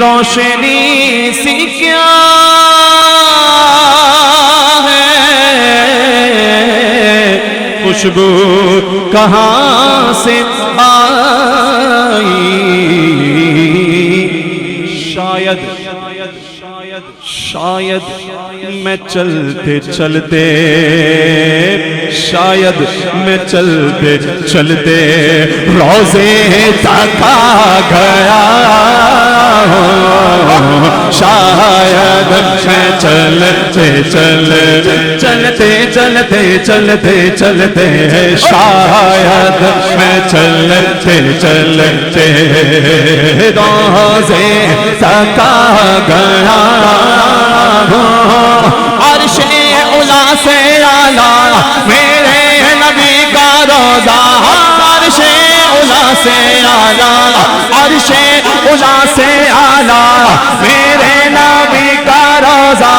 روشنی سی کیا ہے، خوشبو کہاں سے آئی، شاید میں چلتے چلتے، شاید میں چلتے چلتے روضے تک آ گیا، شاید میں چلتے چلتے چلتے چلتے چلتے شاید میں چلتے چلتے روضے تک آ گیا، عرش اولا سے اعلیٰ میرے نبی کا روضہ، عرش اولا سے اعلیٰ، عرش اولا سے اعلیٰ میرے نبی کا روضہ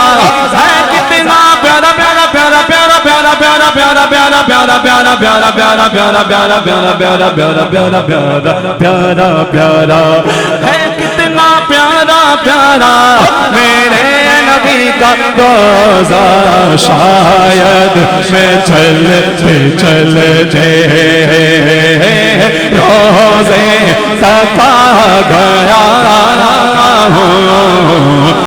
ہے، کتنا پیارا پیارا پیارا پیارا پیارا پیارا پیارا پیارا پیارا پیارا پیارا پیارا پیارا پیارا پیارا پیارا پیارا پیارا پیارا ہے، کتنا پیارا پیارا میرے نبی کا روضہ، شاید میں چلتے چلتے روضے تک آ گیا ہوں۔